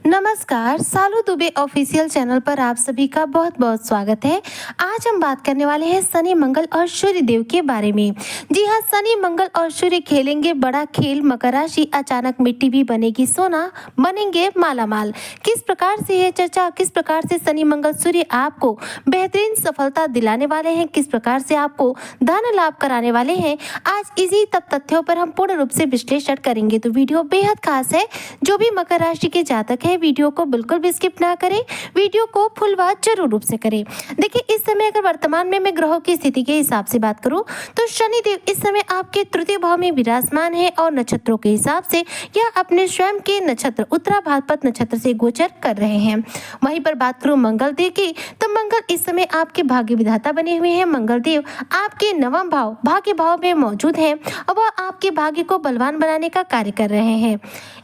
नमस्कार, सालू Dubey official channel पर आप सभी का बहुत बहुत स्वागत है। आज हम बात करने वाले हैं शनि मंगल और सूर्य देव के बारे में। जी हाँ, शनि मंगल और सूर्य खेलेंगे बड़ा खेल। मकर राशि अचानक मिट्टी भी बनेगी सोना, बनेंगे मालामाल। किस प्रकार से है चर्चा, किस प्रकार से शनि मंगल सूर्य आपको बेहतरीन सफलता दिलाने वाले हैं, किस प्रकार से आपको धन लाभ कराने वाले हैं, आज इसी तब तथ्यों पर हम पूर्ण रूप से विश्लेषण करेंगे। तो वीडियो बेहद खास है। जो भी मकर राशि के जातक है, वीडियो को बिल्कुल भी स्किप ना करें, वीडियो को फुल वॉच जरूर रूप से करें। देखिए, इस समय अगर वर्तमान में मैं ग्रहों की स्थिति के हिसाब से बात करूं तो शनि देव इस समय आपके तृतीय भाव में विराजमान है और नक्षत्रों के हिसाब से यह अपने स्वयं के नक्षत्र उत्तरा भाद्रपद नक्षत्र से गोचर कर रहे हैं। वहीं पर बात करूं मंगल देव की, तो मंगल इस समय आपके भाग्य विधाता बने हुए हैं। मंगल देव आपके नवम भाव भाग्य भाव में मौजूद हैं और वह आपके भाग्य को बलवान बनाने का कार्य कर रहे हैं।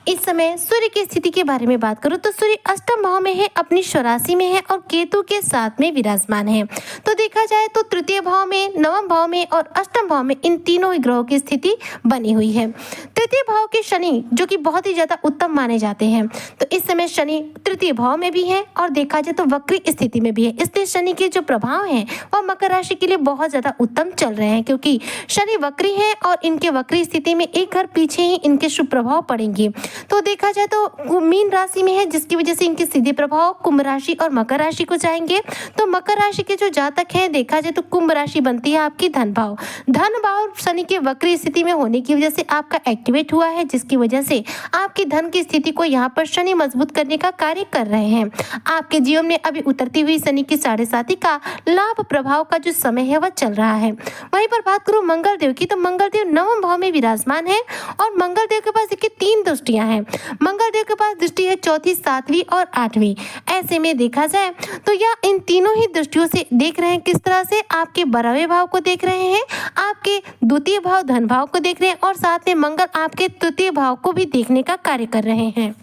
इस समय सूर्य की स्थिति के बारे में बात करूं तो सूर्य अष्टम भाव में है, अपनी स्वराशि में है और केतु के साथ में विराजमान है। तो देखा जाए तो तृतीय भाव में, नवम भाव में और अष्टम भाव में इन तीनों ही ग्रहों की स्थिति बनी हुई है। तृतीय भाव के शनि जो कि बहुत ही ज्यादा उत्तम माने जाते हैं, तो इस समय शनि तृतीय भाव में भी है और देखा जाए तो वक्री स्थिति में भी है। इसलिए शनि के जो प्रभाव हैं वह मकर राशि के लिए बहुत ज्यादा उत्तम चल रहे हैं, क्योंकि शनि वक्री है और इनके वक्री स्थिति में एक घर पीछे ही इनके शुभ प्रभाव पड़ेंगे। तो देखा जाए तो मीन राशि में है, जिसकी वजह से इनके सीधे प्रभाव कुंभ राशि और मकर राशि को जाएंगे। तो मकर राशि के जो जातक हैं, देखा जाए तो कुंभ राशि बनती है आपकी धन भाव। धन भाव शनि के वक्री स्थिति में होने की वजह से आपका एक्टिवेट हुआ है, जिसकी वजह से आपकी धन की स्थिति को यहाँ पर शनि मजबूत करने का कार्य कर रहे हैं। आपके जीवन में अभी उतरती हुई शनि की 7.5 का लाभ प्रभाव का जो समय है वह चल रहा है। वहीं पर बात करूं मंगल देव की, तो मंगल देव नवम भाव में विराजमान है और मंगल देव के पास देखिए 3 दृष्टियां हैं। मंगल देव के पास दृष्टि है चौथी, 7वीं और 8वीं। ऐसे में देखा जाए तो यह इन तीनों ही दृष्टियों से देख रहे हैं। किस तरह से? आपके 12वें भाव को देख रहे हैं, आपके द्वितीय भाव धन भाव को देख रहे हैं और साथ में मंगल आपके तृतीय भाव को भी देखने का कार्य कर रहे हैं।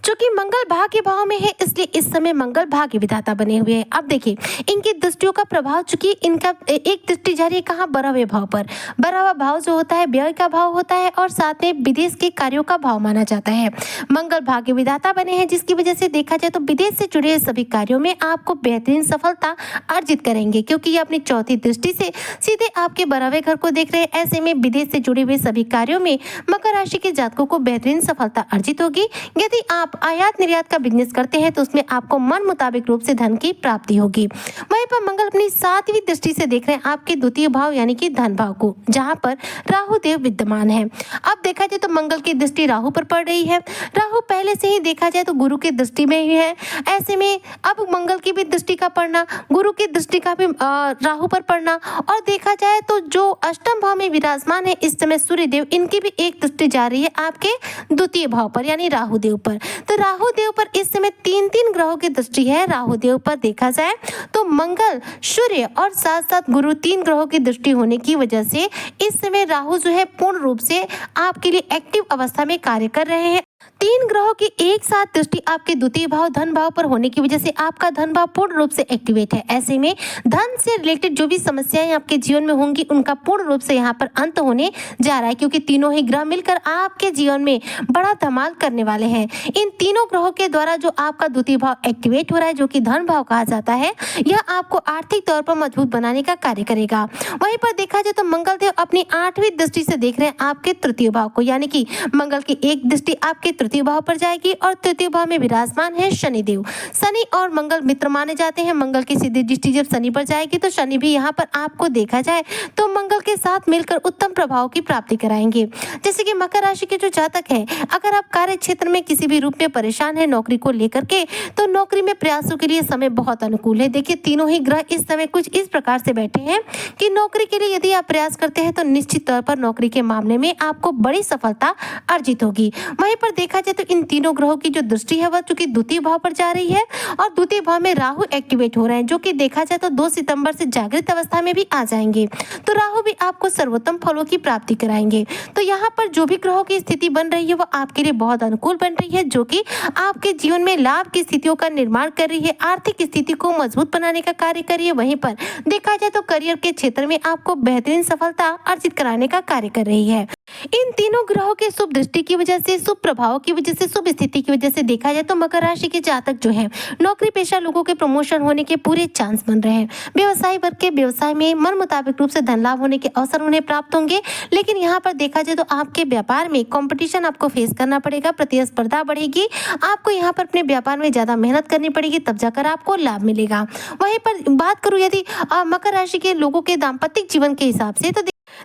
चूंकि मंगल भाग्य भाव में है, इसलिए इस समय मंगल भाग्य विधाता बने हुए हैं। अब देखिए, इनकी दृष्टियों का प्रभाव, चूंकि इनका एक दृष्टि जा रही है कहाँ, 12वें भाव पर। 12वां भाव जो होता है व्यय का भाव होता है और साथ में विदेश के कार्यों का भाव माना जाता है। मंगल भाग्य विधाता बने हैं, जिसकी वजह से देखा जाए तो विदेश से जुड़े सभी कार्यों में आपको बेहतरीन सफलता अर्जित करेंगे, क्योंकि ये अपनी चौथी दृष्टि से सीधे आपके 12वें घर को देख रहे हैं। ऐसे में विदेश से जुड़े हुए सभी कार्यों में मकर राशि के जातकों को बेहतरीन सफलता अर्जित होगी। यदि आप आयात निर्यात का बिजनेस करते हैं तो उसमें आपको मन मुताबिक रूप से धन की प्राप्ति होगी। वहीं पर मंगल अपनी 7वीं दृष्टि से देख रहे हैं आपके द्वितीय भाव यानी कि धन भाव को, जहां पर राहु देव विद्यमान है। अब देखा जाए तो मंगल की दृष्टि राहु पर पड़ रही है। राहु पहले से ही देखा जाए तो गुरु की दृष्टि में ही है। ऐसे में अब मंगल की भी दृष्टि का पड़ना, गुरु की दृष्टि का भी राहु पर पड़ना, और देखा जाए तो जो अष्टम भाव में विराजमान है इस समय सूर्य देव, इनकी भी एक दृष्टि जा रही है आपके द्वितीय भाव पर यानी राहु देव पर। तो राहु देव पर इस समय 3 ग्रहों की दृष्टि है। राहु देव पर देखा जाए तो मंगल, सूर्य और साथ साथ गुरु 3 ग्रहों की दृष्टि होने की वजह से इस समय राहु जो है पूर्ण रूप से आपके लिए एक्टिव अवस्था में कार्य कर रहे हैं। 3 ग्रहों की एक साथ दृष्टि आपके द्वितीय भाव धन भाव पर होने की वजह से आपका धन भाव पूर्ण रूप से एक्टिवेट है। ऐसे में धन से रिलेटेड जो भी समस्याएं आपके जीवन में होंगी उनका पूर्ण रूप से यहाँ पर अंत होने जा रहा है, क्योंकि तीनों ही ग्रह मिलकर आपके जीवन में बड़ा धमाल करने वाले हैं। इन तीनों ग्रहों के द्वारा जो आपका द्वितीय भाव एक्टिवेट हो रहा है, जो कि धन भाव कहा जाता है, यह आपको आर्थिक तौर पर मजबूत बनाने का कार्य करेगा। वहीं पर देखा जाए तो मंगल देव अपनी 8वीं दृष्टि से देख रहे हैं आपके तृतीय भाव को, यानी कि मंगल की एक दृष्टि आपके तृतीय भाव पर जाएगी और तृतीय भाव में विराजमान है शनि देव। शनि और मंगल मित्र माने जाते हैं। मंगल की सीधी दृष्टि जब शनि पर जाएगी तो शनि भी यहाँ पर आपको देखा जाए तो मंगल के साथ मिलकर उत्तम प्रभाव की प्राप्ति कराएंगे। जैसे कि मकर राशि के जो जातक है, अगर आप कार्य क्षेत्र में किसी भी रूप में परेशान है नौकरी को लेकर के, तो नौकरी में प्रयासों के लिए समय बहुत अनुकूल है। देखिए, तीनों ही ग्रह इस समय कुछ इस प्रकार से बैठे हैं कि नौकरी के लिए यदि आप प्रयास करते हैं तो निश्चित तौर पर नौकरी के मामले में आपको बड़ी सफलता अर्जित होगी। वहीं पर देखा जाए तो इन तीनों ग्रहों की जो दृष्टि है वह चूंकि द्वितीय भाव पर जा रही है और द्वितीय भाव में राहु एक्टिवेट हो रहे हैं, जो कि देखा जाए तो 2 सितंबर से जागृत अवस्था में भी आ जाएंगे। तो राहु भी आपको सर्वोत्तम फलों की प्राप्ति कराएंगे। तो यहाँ पर जो भी ग्रहों की स्थिति बन रही है वह आपके लिए बहुत अनुकूल बन रही है, जो कि आपके जीवन में लाभ की स्थितियों का निर्माण कर रही है, आर्थिक स्थिति को मजबूत बनाने का कार्य कर रही है। वहीं पर देखा जाए तो करियर के क्षेत्र में आपको बेहतरीन सफलता अर्जित कराने का कार्य कर रही है। इन तीनों ग्रहों के शुभ दृष्टि की वजह से शुभ प्रभाव भाव की वजह से, शुभ स्थिति की वजह से देखा जाए तो मकर राशि के जातक जो है नौकरी पेशा लोगों के प्रमोशन होने के पूरे चांस बन रहे हैं। व्यवसाय वर्ग के व्यवसाय में मन मुताबिक रूप से धन लाभ होने के अवसर उन्हें प्राप्त होंगे। लेकिन यहाँ पर देखा जाए तो आपके व्यापार में कंपटीशन आपको फेस करना पड़ेगा, प्रतिस्पर्धा बढ़ेगी। आपको यहाँ पर अपने व्यापार में ज्यादा मेहनत करनी पड़ेगी, तब जाकर आपको लाभ मिलेगा। वहीं पर बात करूँ यदि मकर राशि के लोगों के दाम्पत्य जीवन के हिसाब से, तो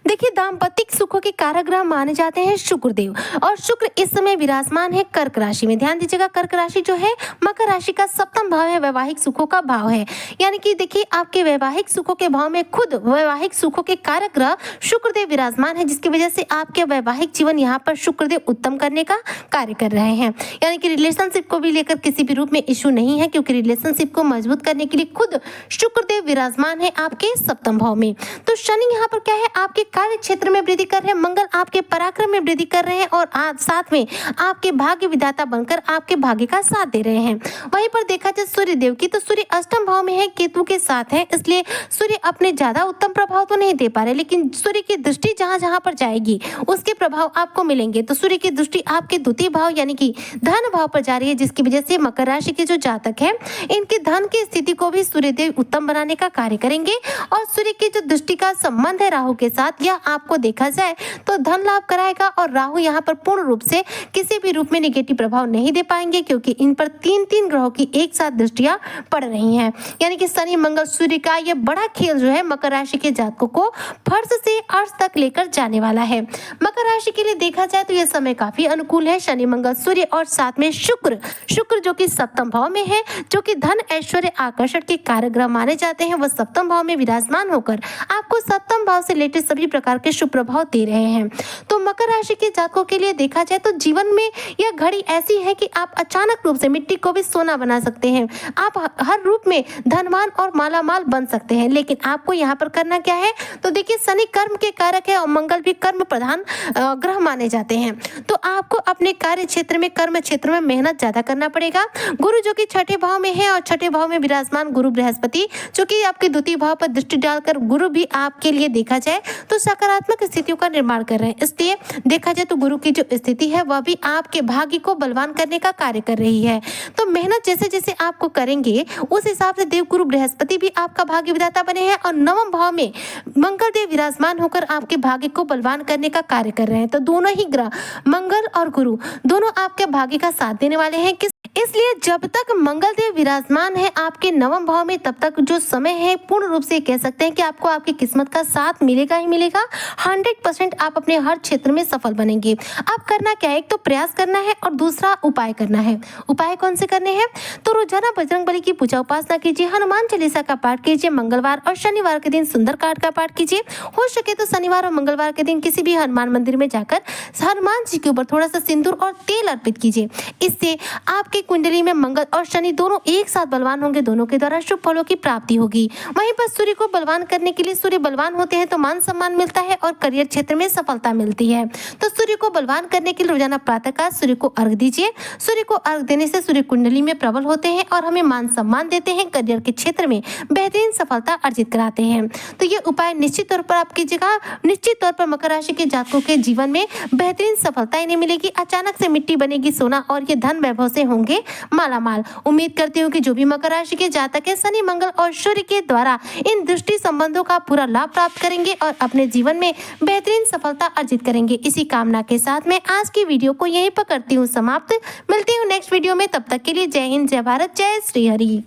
देखिए दाम्पत्य सुखों के कारक ग्रह माने जाते हैं शुक्रदेव, और शुक्र इस समय विराजमान है कर्क राशि में। ध्यान दीजिएगा, कर्क राशि जो है मकर राशि का सप्तम भाव है, वैवाहिक सुखों का भाव है। यानी कि देखिए आपके वैवाहिक सुखों के भाव में खुद वैवाहिक सुखों के कारक ग्रह शुक्रदेव विराजमान है, जिसकी वजह से आपके वैवाहिक जीवन यहाँ पर शुक्रदेव उत्तम करने का कार्य कर रहे हैं। यानी कि रिलेशनशिप को भी लेकर किसी भी रूप में इश्यू नहीं है, क्योंकि रिलेशनशिप को मजबूत करने के लिए खुद शुक्रदेव विराजमान है आपके सप्तम भाव में। तो शनि यहाँ पर क्या है, आपके कार्य क्षेत्र में वृद्धि कर रहे हैं, मंगल आपके पराक्रम में वृद्धि कर रहे हैं, और आज साथ में आपके भाग्य विधाता बनकर आपके भाग्य का साथ दे रहे हैं। वहीं पर देखा जाए सूर्य देव की, तो सूर्य अष्टम भाव में है, केतु के साथ है, इसलिए सूर्य अपने ज्यादा उत्तम प्रभाव तो नहीं दे पा रहे, लेकिन सूर्य की दृष्टि जहां जहां पर जाएगी उसके प्रभाव आपको मिलेंगे। तो सूर्य की दृष्टि आपके द्वितीय भाव यानी कि धन भाव पर जा रही है, जिसकी वजह से मकर राशि के जो जातक है इनके धन की स्थिति को भी सूर्य देव उत्तम बनाने का कार्य करेंगे। और सूर्य की जो दृष्टि का संबंध है राहु के साथ, यह आपको देखा जाए तो धन लाभ कराएगा, और राहु यहाँ पर पूर्ण रूप से किसी भी रूप में नेगेटिव प्रभाव नहीं दे पाएंगे, क्योंकि इन पर तीन तीन ग्रहों की एक साथ दृष्टियां पड़ रही हैं। यानी कि शनि मंगल सूर्य का यह बड़ा खेल जो है मकर राशि के जातकों को फर्श से अर्श तक लेकर जाने वाला है। मकर राशि के लिए देखा जाए तो यह समय काफी अनुकूल है। शनि मंगल सूर्य और साथ में शुक्र जो कि सप्तम भाव में है, जो कि धन ऐश्वर्य आकर्षण के कारक ग्रह माने जाते हैं, वह सप्तम भाव में विराजमान होकर आपको सप्तम भाव से रिलेटेड सभी प्रकार के शुभ प्रभाव दे रहे हैं। तो मकर राशि के जातकों के लिए देखा जाए तो जीवन में यह घड़ी ऐसी है कि आप अचानक रूप से मिट्टी को भी सोना बना सकते हैं। आप हर रूप में धनवान और मालामाल बन सकते हैं, लेकिन आपको यहाँ पर करना क्या है, तो देखिए शनि कर्म के कारक है और मंगल भी कर्म प्रधान ग्रह माने जाते हैं। तो आपको अपने कार्य क्षेत्र में, कर्म क्षेत्र में मेहनत ज्यादा करना पड़ेगा। गुरु जो कि छठे भाव में है, और छठे भाव में विराजमान गुरु बृहस्पति जो कि आपके द्वितीय भाव पर दृष्टि डालकर गुरु भी आपके लिए देखा जाए तो सकारात्मक स्थितियों का निर्माण कर रहे हैं। इसलिए देखा जाए तो गुरु की जो स्थिति है वह भी आपके भाग्य को बलवान करने का कार्य कर रही है। तो मेहनत जैसे जैसे आपको करेंगे उस हिसाब से देव गुरु बृहस्पति भी आपका भाग्य विधाता बने हैं, और नवम भाव में मंगल देव विराजमान होकर आपके भाग्य को बलवान करने का कार्य कर रहे हैं। तो दोनों ही ग्रह मंगल और गुरु दोनों आपके भाग्य का साथ देने वाले हैं। इसलिए जब तक मंगल देव विराजमान है आपके नवम भाव में, तब तक जो समय है पूर्ण रूप से कह सकते हैं कि आपको आपकी किस्मत का साथ मिलेगा ही मिलेगा। 100% आप अपने हर क्षेत्र में सफल बनेंगे। अब करना क्या है, एक तो प्रयास करना है और दूसरा उपाय करना है। उपाय कौन से करने हैं, तो रोजाना बजरंगबली की पूजा उपासना कीजिए, हनुमान चालीसा का पाठ कीजिए, मंगलवार और शनिवार के दिन सुंदरकांड का पाठ कीजिए। हो सके तो शनिवार और मंगलवार के दिन किसी भी हनुमान मंदिर में जाकर हनुमान जी के ऊपर थोड़ा सा सिंदूर और तेल अर्पित कीजिए। इससे आपके कुंडली में मंगल और शनि दोनों एक साथ बलवान होंगे, दोनों के द्वारा शुभ फलों की प्राप्ति होगी। वहीं पर सूर्य को बलवान करने के लिए, सूर्य बलवान होते हैं तो मान सम्मान मिलता है और करियर क्षेत्र में सफलता मिलती है। तो सूर्य को बलवान करने के लिए रोजाना प्रातःकाल सूर्य को अर्घ दीजिए। सूर्य को अर्घ देने से सूर्य कुंडली में प्रबल होते हैं और हमें मान सम्मान देते हैं, करियर के क्षेत्र में बेहतरीन सफलता अर्जित कराते हैं। तो ये उपाय निश्चित तौर पर आप कीजिएगा। निश्चित तौर पर मकर राशि के जातकों के जीवन में बेहतरीन सफलता इन्हें मिलेगी। अचानक से मिट्टी बनेगी सोना, और ये धन वैभव से होंगे मालामाल। उम्मीद करती हूँ कि जो भी मकर राशि के जातक है शनि मंगल और सूर्य के द्वारा इन दृष्टि संबंधों का पूरा लाभ प्राप्त करेंगे और अपने जीवन में बेहतरीन सफलता अर्जित करेंगे। इसी कामना के साथ मैं आज की वीडियो को यहीं पर करती हूँ समाप्त। मिलती हूँ नेक्स्ट वीडियो में, तब तक के लिए जय हिंद, जय भारत, जय श्री हरि।